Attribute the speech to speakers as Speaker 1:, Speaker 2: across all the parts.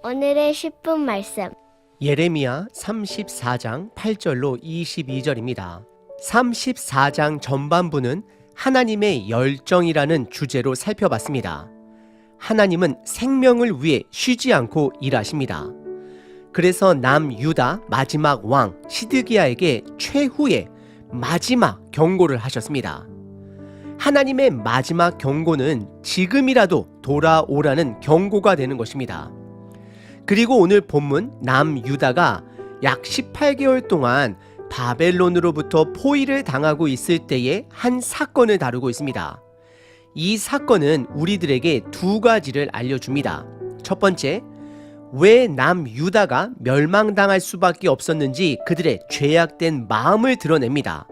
Speaker 1: 오늘의 10분 말씀.
Speaker 2: 예레미야 34장 8절로 22절입니다. 34장 전반부는 하나님의 열정이라는 주제로 살펴봤습니다. 하나님은 생명을 위해 쉬지 않고 일하십니다. 그래서 남유다 마지막 왕 시드기야에게 최후의 마지막 경고를 하셨습니다. 하나님의 마지막 경고는 지금이라도 돌아오라는 경고가 되는 것입니다. 그리고 오늘 본문 남유다가 약 18개월 동안 바벨론으로부터 포위를 당하고 있을 때의 한 사건을 다루고 있습니다. 이 사건은 우리들에게 두 가지를 알려줍니다. 첫 번째, 왜 남유다가 멸망당할 수밖에 없었는지 그들의 죄악된 마음을 드러냅니다.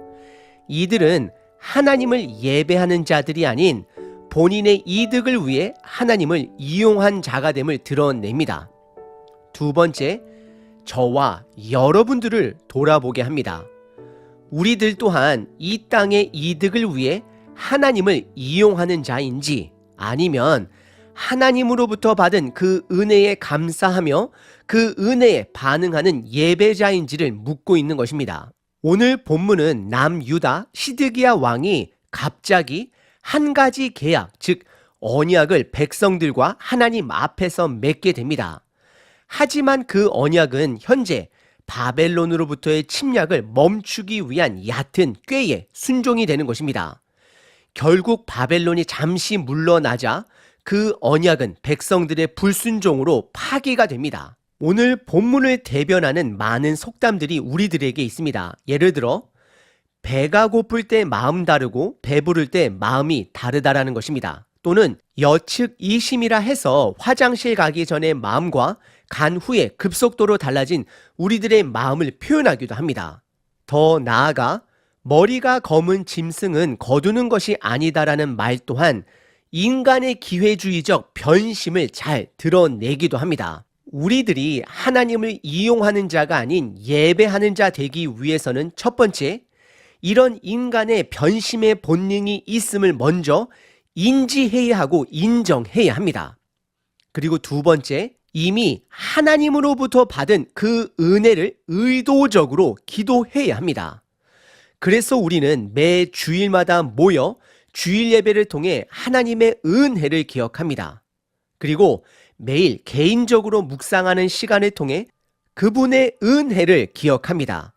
Speaker 2: 이들은 하나님을 예배하는 자들이 아닌 본인의 이득을 위해 하나님을 이용한 자가 됨을 드러냅니다. 두 번째, 저와 여러분들을 돌아보게 합니다. 우리들 또한 이 땅의 이득을 위해 하나님을 이용하는 자인지 아니면 하나님으로부터 받은 그 은혜에 감사하며 그 은혜에 반응하는 예배자인지를 묻고 있는 것입니다. 오늘 본문은 남유다 시드기야 왕이 갑자기 한 가지 계약, 즉 언약을 백성들과 하나님 앞에서 맺게 됩니다. 하지만 그 언약은 현재 바벨론으로부터의 침략을 멈추기 위한 얕은 꾀에 순종이 되는 것입니다. 결국 바벨론이 잠시 물러나자 그 언약은 백성들의 불순종으로 파기가 됩니다. 오늘 본문을 대변하는 많은 속담들이 우리들에게 있습니다. 예를 들어 배가 고플 때 마음 다르고 배부를 때 마음이 다르다라는 것입니다. 또는 여측 이심이라 해서 화장실 가기 전의 마음과 간 후에 급속도로 달라진 우리들의 마음을 표현하기도 합니다. 더 나아가 머리가 검은 짐승은 거두는 것이 아니다라는 말 또한 인간의 기회주의적 변심을 잘 드러내기도 합니다. 우리들이 하나님을 이용하는 자가 아닌 예배하는 자 되기 위해서는 첫 번째, 이런 인간의 변심의 본능이 있음을 먼저 인지해야 하고 인정해야 합니다. 그리고 두 번째, 이미 하나님으로부터 받은 그 은혜를 의도적으로 기도해야 합니다. 그래서 우리는 매 주일마다 모여 주일 예배를 통해 하나님의 은혜를 기억합니다. 그리고 매일 개인적으로 묵상하는 시간을 통해 그분의 은혜를 기억합니다.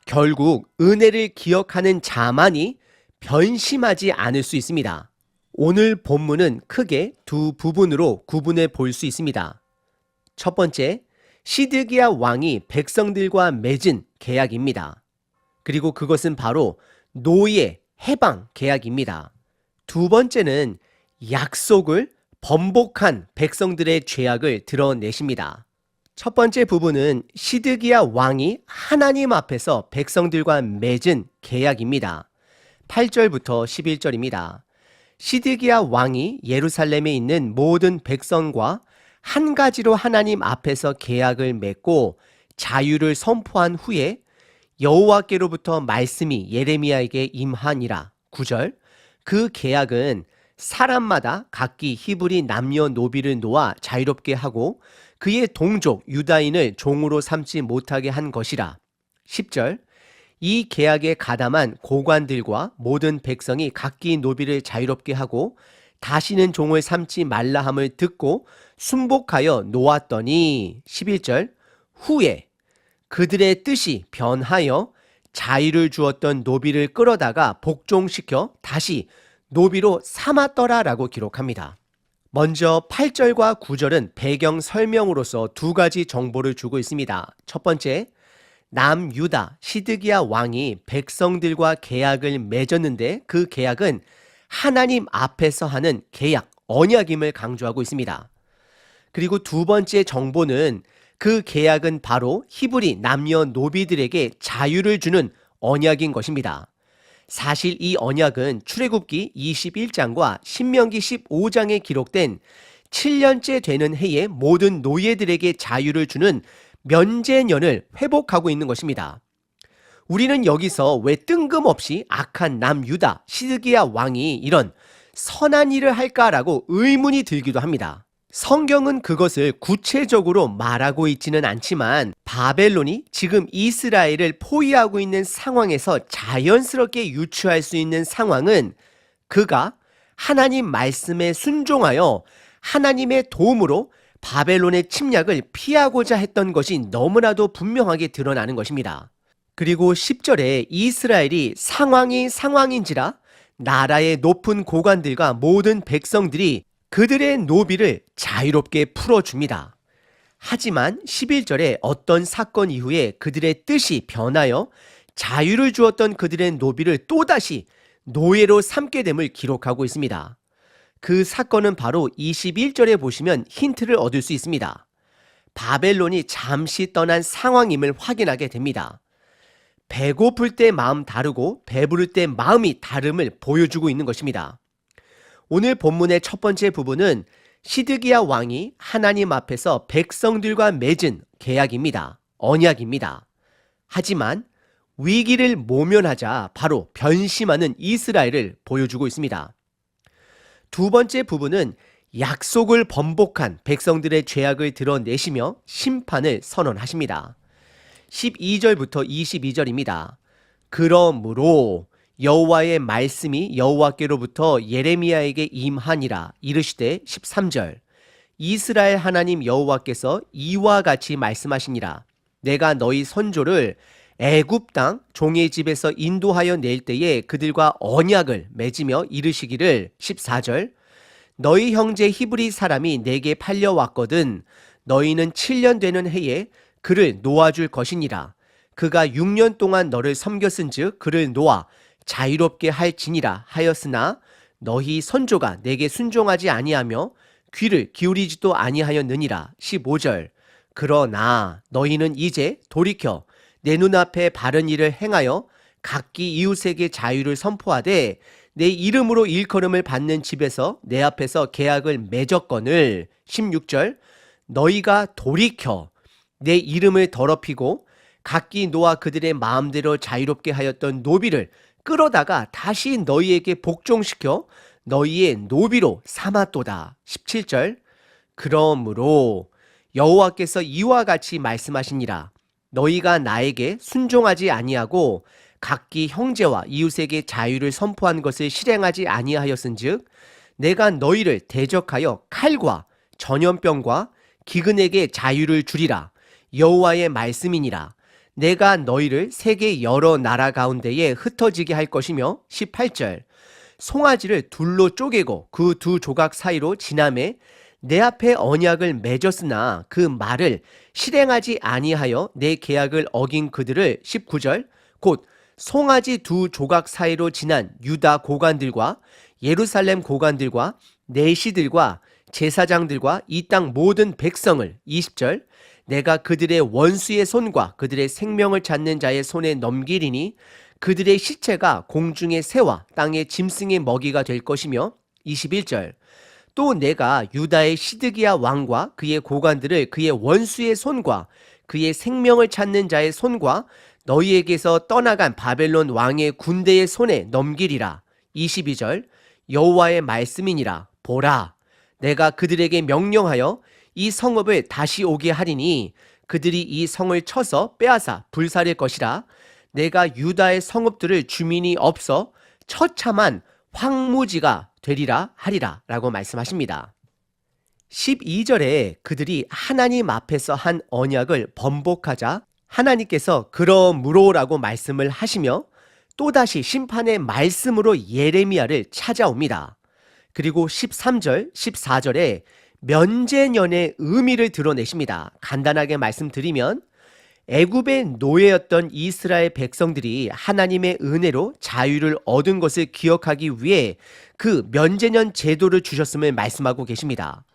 Speaker 2: 결국 은혜를 기억하는 자만이 변심하지 않을 수 있습니다. 오늘 본문은 크게 두 부분으로 구분해 볼 수 있습니다. 첫 번째, 시드기야 왕이 백성들과 맺은 계약입니다. 그리고 그것은 바로 노예 해방 계약입니다. 두 번째는 약속을 번복한 백성들의 죄악을 드러내십니다. 첫 번째 부분은 시드기야 왕이 하나님 앞에서 백성들과 맺은 계약입니다. 8절부터 11절입니다. 시드기야 왕이 예루살렘에 있는 모든 백성과 한 가지로 하나님 앞에서 계약을 맺고 자유를 선포한 후에 여호와께로부터 말씀이 예레미야에게 임하니라. 9절, 그 계약은 사람마다 각기 히브리 남녀노비를 놓아 자유롭게 하고 그의 동족 유다인을 종으로 삼지 못하게 한 것이라. 10절, 이 계약에 가담한 고관들과 모든 백성이 각기 노비를 자유롭게 하고 다시는 종을 삼지 말라 함을 듣고 순복하여 놓았더니 11절, 후에 그들의 뜻이 변하여 자유를 주었던 노비를 끌어다가 복종시켜 다시 노비로 삼았더라라고 기록합니다. 먼저 8절과 9절은 배경 설명으로서 두 가지 정보를 주고 있습니다. 첫 번째, 남유다 시드기야 왕이 백성들과 계약을 맺었는데 그 계약은 하나님 앞에서 하는 계약, 언약임을 강조하고 있습니다. 그리고 두 번째 정보는 그 계약은 바로 히브리 남녀노비들에게 자유를 주는 언약인 것입니다. 사실 이 언약은 출애굽기 21장과 신명기 15장에 기록된 7년째 되는 해에 모든 노예들에게 자유를 주는 면제년을 회복하고 있는 것입니다. 우리는 여기서 왜 뜬금없이 악한 남유다 시드기야 왕이 이런 선한 일을 할까라고 의문이 들기도 합니다. 성경은 그것을 구체적으로 말하고 있지는 않지만 바벨론이 지금 이스라엘을 포위하고 있는 상황에서 자연스럽게 유추할 수 있는 상황은 그가 하나님 말씀에 순종하여 하나님의 도움으로 바벨론의 침략을 피하고자 했던 것이 너무나도 분명하게 드러나는 것입니다. 그리고 10절에 이스라엘이 상황인지라 나라의 높은 고관들과 모든 백성들이 그들의 노비를 자유롭게 풀어줍니다. 하지만 11절에 어떤 사건 이후에 그들의 뜻이 변하여 자유를 주었던 그들의 노비를 또다시 노예로 삼게 됨을 기록하고 있습니다. 그 사건은 바로 21절에 보시면 힌트를 얻을 수 있습니다. 바벨론이 잠시 떠난 상황임을 확인하게 됩니다. 배고플 때 마음 다르고 배부를 때 마음이 다름을 보여주고 있는 것입니다. 오늘 본문의 첫 번째 부분은 시드기야 왕이 하나님 앞에서 백성들과 맺은 계약입니다. 언약입니다. 하지만 위기를 모면하자 바로 변심하는 이스라엘을 보여주고 있습니다. 두 번째 부분은 약속을 번복한 백성들의 죄악을 드러내시며 심판을 선언하십니다. 12절부터 22절입니다. 그러므로 여호와의 말씀이 여호와께로부터 예레미야에게 임하니라 이르시되 13절 이스라엘 하나님 여호와께서 이와 같이 말씀하시니라 내가 너희 선조를 애굽 땅 종의 집에서 인도하여 낼 때에 그들과 언약을 맺으며 이르시기를 14절 너희 형제 히브리 사람이 내게 팔려왔거든 너희는 7년 되는 해에 그를 놓아줄 것이니라 그가 6년 동안 너를 섬겼은즉 그를 놓아 자유롭게 할지니라 하였으나 너희 선조가 내게 순종하지 아니하며 귀를 기울이지도 아니하였느니라 15절 그러나 너희는 이제 돌이켜 내 눈앞에 바른 일을 행하여 각기 이웃에게 자유를 선포하되 내 이름으로 일컬음을 받는 집에서 내 앞에서 계약을 맺었거늘 16절 너희가 돌이켜 내 이름을 더럽히고 각기 놓아 그들의 마음대로 자유롭게 하였던 노비를 끌어다가 다시 너희에게 복종시켜 너희의 노비로 삼았도다. 17절 그러므로 여호와께서 이와 같이 말씀하시니라 너희가 나에게 순종하지 아니하고 각기 형제와 이웃에게 자유를 선포한 것을 실행하지 아니하였은즉 내가 너희를 대적하여 칼과 전염병과 기근에게 자유를 주리라 여호와의 말씀이니라 내가 너희를 세계 여러 나라 가운데에 흩어지게 할 것이며 18절 송아지를 둘로 쪼개고 그 두 조각 사이로 지나매 내 앞에 언약을 맺었으나 그 말을 실행하지 아니하여 내 계약을 어긴 그들을 19절 곧 송아지 두 조각 사이로 지난 유다 고관들과 예루살렘 고관들과 내시들과 제사장들과 이 땅 모든 백성을 20절 내가 그들의 원수의 손과 그들의 생명을 찾는 자의 손에 넘기리니 그들의 시체가 공중의 새와 땅의 짐승의 먹이가 될 것이며 21절 또 내가 유다의 시드기야 왕과 그의 고관들을 그의 원수의 손과 그의 생명을 찾는 자의 손과 너희에게서 떠나간 바벨론 왕의 군대의 손에 넘기리라 22절 여호와의 말씀이니라 보라 내가 그들에게 명령하여 이 성읍을 다시 오게 하리니 그들이 이 성을 쳐서 빼앗아 불살릴 것이라 내가 유다의 성읍들을 주민이 없어 처참한 황무지가 되리라 하리라 라고 말씀하십니다. 12절에 그들이 하나님 앞에서 한 언약을 번복하자 하나님께서 그러므로라고 말씀을 하시며 또다시 심판의 말씀으로 예레미야를 찾아옵니다. 그리고 13절, 14절에 면제년의 의미를 드러내십니다. 간단하게 말씀드리면 애굽의 노예였던 이스라엘 백성들이 하나님의 은혜로 자유를 얻은 것을 기억하기 위해 그 면제년 제도를 주셨음을 말씀하고 계십니다.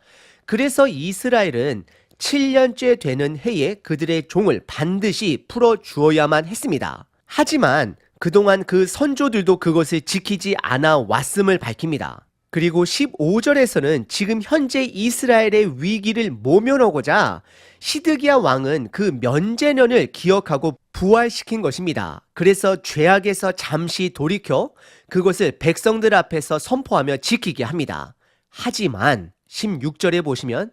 Speaker 2: 그래서 이스라엘은 7년째 되는 해에 그들의 종을 반드시 풀어주어야만 했습니다. 하지만 그동안 그 선조들도 그것을 지키지 않아 왔음을 밝힙니다. 그리고 15절에서는 지금 현재 이스라엘의 위기를 모면하고자 시드기야 왕은 그 면제년을 기억하고 부활시킨 것입니다. 그래서 죄악에서 잠시 돌이켜 그것을 백성들 앞에서 선포하며 지키게 합니다. 하지만 16절에 보시면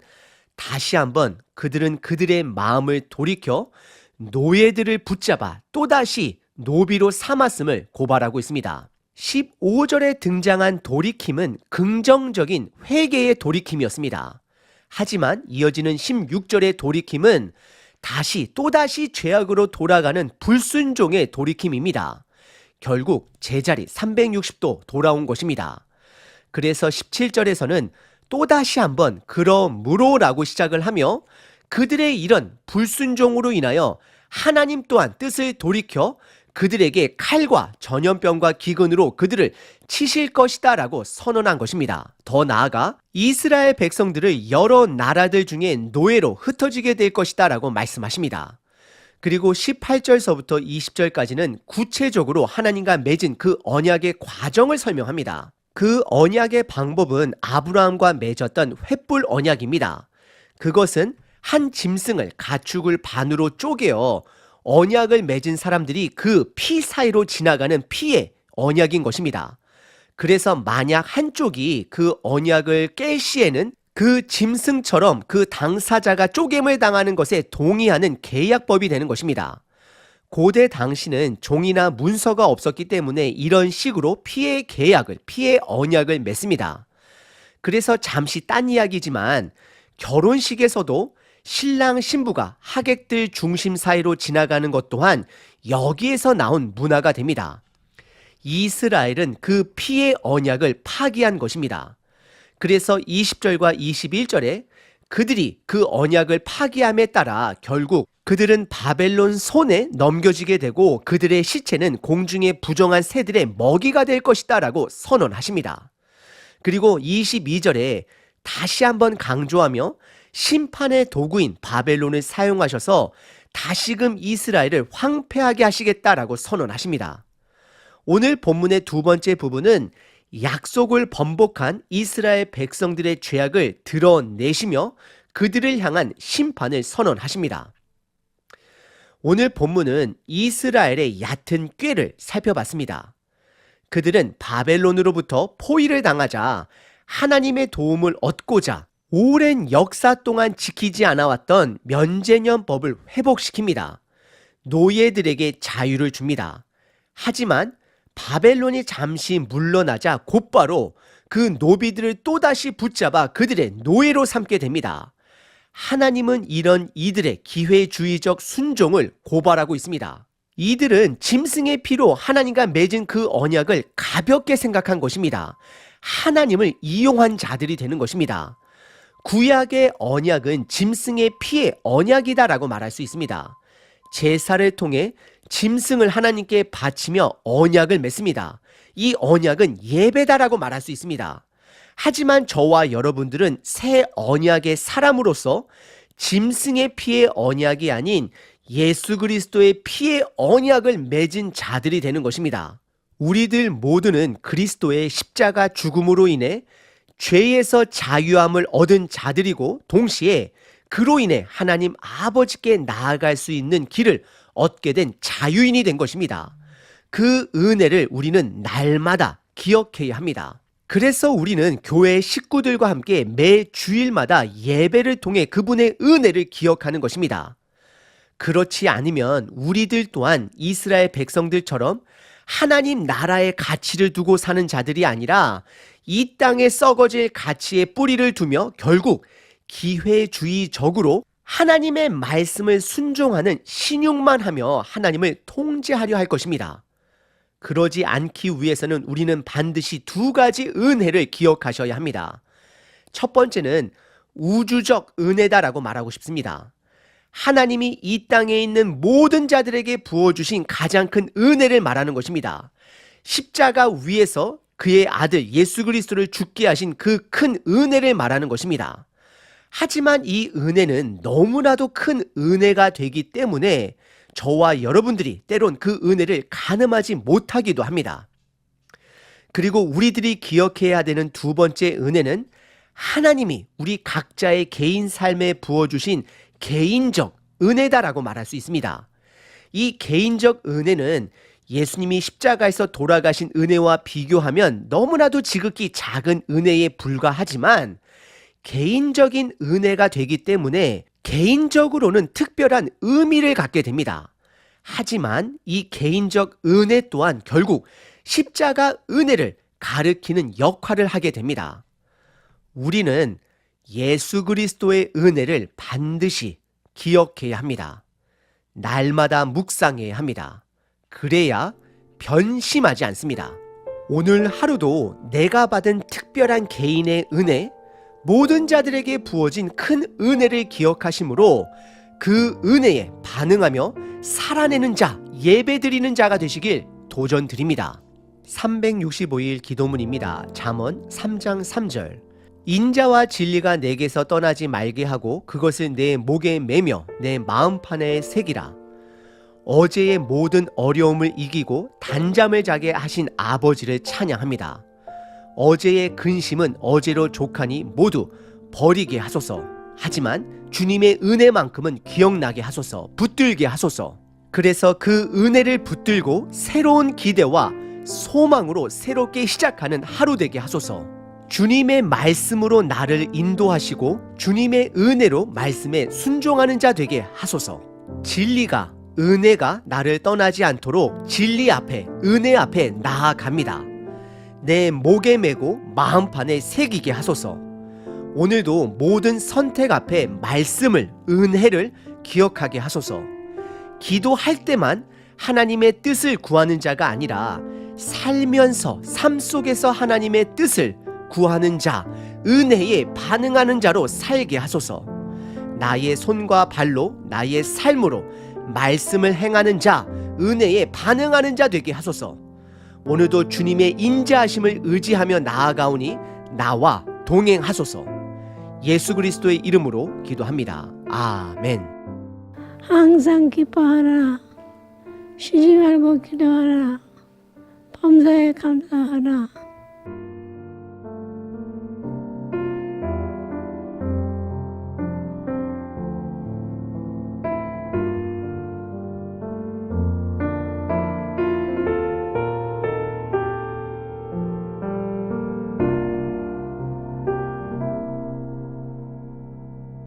Speaker 2: 다시 한번 그들은 그들의 마음을 돌이켜 노예들을 붙잡아 또다시 노비로 삼았음을 고발하고 있습니다. 15절에 등장한 돌이킴은 긍정적인 회개의 돌이킴이었습니다. 하지만 이어지는 16절의 돌이킴은 또다시 죄악으로 돌아가는 불순종의 돌이킴입니다. 결국 제자리 360도 돌아온 것입니다. 그래서 17절에서는 또다시 한번 그러므로라고 시작을 하며 그들의 이런 불순종으로 인하여 하나님 또한 뜻을 돌이켜 그들에게 칼과 전염병과 기근으로 그들을 치실 것이다 라고 선언한 것입니다. 더 나아가 이스라엘 백성들을 여러 나라들 중에 노예로 흩어지게 될 것이다 라고 말씀하십니다. 그리고 18절서부터 20절까지는 구체적으로 하나님과 맺은 그 언약의 과정을 설명합니다. 그 언약의 방법은 아브라함과 맺었던 횃불 언약입니다. 그것은 한 짐승을 가축을 반으로 쪼개어 언약을 맺은 사람들이 그 피 사이로 지나가는 피의 언약인 것입니다. 그래서 만약 한쪽이 그 언약을 깰 시에는 그 짐승처럼 그 당사자가 쪼갰을 당하는 것에 동의하는 계약법이 되는 것입니다. 고대 당시는 종이나 문서가 없었기 때문에 이런 식으로 피의 계약을, 피의 언약을 맺습니다. 그래서 잠시 딴 이야기지만 결혼식에서도 신랑 신부가 하객들 중심 사이로 지나가는 것 또한 여기에서 나온 문화가 됩니다. 이스라엘은 그 피의 언약을 파기한 것입니다. 그래서 20절과 21절에 그들이 그 언약을 파기함에 따라 결국 그들은 바벨론 손에 넘겨지게 되고 그들의 시체는 공중의 부정한 새들의 먹이가 될 것이다 라고 선언하십니다. 그리고 22절에 다시 한번 강조하며 심판의 도구인 바벨론을 사용하셔서 다시금 이스라엘을 황폐하게 하시겠다라고 선언하십니다. 오늘 본문의 두 번째 부분은 약속을 번복한 이스라엘 백성들의 죄악을 드러내시며 그들을 향한 심판을 선언하십니다. 오늘 본문은 이스라엘의 얕은 꾀를 살펴봤습니다. 그들은 바벨론으로부터 포위를 당하자 하나님의 도움을 얻고자 오랜 역사 동안 지키지 않아왔던 면제년법을 회복시킵니다. 노예들에게 자유를 줍니다. 하지만 바벨론이 잠시 물러나자 곧바로 그 노비들을 또다시 붙잡아 그들의 노예로 삼게 됩니다. 하나님은 이런 이들의 기회주의적 순종을 고발하고 있습니다. 이들은 짐승의 피로 하나님과 맺은 그 언약을 가볍게 생각한 것입니다. 하나님을 이용한 자들이 되는 것입니다. 구약의 언약은 짐승의 피의 언약이다라고 말할 수 있습니다. 제사를 통해 짐승을 하나님께 바치며 언약을 맺습니다. 이 언약은 예배다라고 말할 수 있습니다. 하지만 저와 여러분들은 새 언약의 사람으로서 짐승의 피의 언약이 아닌 예수 그리스도의 피의 언약을 맺은 자들이 되는 것입니다. 우리들 모두는 그리스도의 십자가 죽음으로 인해 죄에서 자유함을 얻은 자들이고 동시에 그로 인해 하나님 아버지께 나아갈 수 있는 길을 얻게 된 자유인이 된 것입니다. 그 은혜를 우리는 날마다 기억해야 합니다. 그래서 우리는 교회 식구들과 함께 매 주일마다 예배를 통해 그분의 은혜를 기억하는 것입니다. 그렇지 않으면 우리들 또한 이스라엘 백성들처럼 하나님 나라의 가치를 두고 사는 자들이 아니라 이 땅에 썩어질 가치에 뿌리를 두며 결국 기회주의적으로 하나님의 말씀을 순종하는 신용만 하며 하나님을 통제하려 할 것입니다. 그러지 않기 위해서는 우리는 반드시 두 가지 은혜를 기억하셔야 합니다. 첫 번째는 우주적 은혜다라고 말하고 싶습니다. 하나님이 이 땅에 있는 모든 자들에게 부어주신 가장 큰 은혜를 말하는 것입니다. 십자가 위에서 그의 아들 예수 그리스도를 죽게 하신 그 큰 은혜를 말하는 것입니다. 하지만 이 은혜는 너무나도 큰 은혜가 되기 때문에 저와 여러분들이 때론 그 은혜를 가늠하지 못하기도 합니다. 그리고 우리들이 기억해야 되는 두 번째 은혜는 하나님이 우리 각자의 개인 삶에 부어주신 개인적 은혜다라고 말할 수 있습니다. 이 개인적 은혜는 예수님이 십자가에서 돌아가신 은혜와 비교하면 너무나도 지극히 작은 은혜에 불과하지만 개인적인 은혜가 되기 때문에 개인적으로는 특별한 의미를 갖게 됩니다. 하지만 이 개인적 은혜 또한 결국 십자가 은혜를 가리키는 역할을 하게 됩니다. 우리는 예수 그리스도의 은혜를 반드시 기억해야 합니다. 날마다 묵상해야 합니다. 그래야 변심하지 않습니다. 오늘 하루도 내가 받은 특별한 개인의 은혜, 모든 자들에게 부어진 큰 은혜를 기억하심으로 그 은혜에 반응하며 살아내는 자, 예배드리는 자가 되시길 도전드립니다. 365일 기도문입니다. 잠언 3장 3절. 인자와 진리가 내게서 떠나지 말게 하고 그것을 내 목에 매며 내 마음판에 새기라. 어제의 모든 어려움을 이기고 단잠을 자게 하신 아버지를 찬양합니다. 어제의 근심은 어제로 족하니 모두 버리게 하소서. 하지만 주님의 은혜만큼은 기억나게 하소서. 붙들게 하소서. 그래서 그 은혜를 붙들고 새로운 기대와 소망으로 새롭게 시작하는 하루 되게 하소서. 주님의 말씀으로 나를 인도하시고 주님의 은혜로 말씀에 순종하는 자 되게 하소서. 진리가, 은혜가 나를 떠나지 않도록 진리 앞에, 은혜 앞에 나아갑니다. 내 목에 메고 마음판에 새기게 하소서. 오늘도 모든 선택 앞에 말씀을, 은혜를 기억하게 하소서. 기도할 때만 하나님의 뜻을 구하는 자가 아니라 살면서 삶 속에서 하나님의 뜻을 구하는 자, 은혜에 반응하는 자로 살게 하소서. 나의 손과 발로, 나의 삶으로 말씀을 행하는 자, 은혜에 반응하는 자 되게 하소서. 오늘도 주님의 인자하심을 의지하며 나아가오니 나와 동행하소서. 예수 그리스도의 이름으로 기도합니다. 아멘.
Speaker 3: 항상 기뻐하라. 쉬지 말고 기도하라. 범사에 감사하라.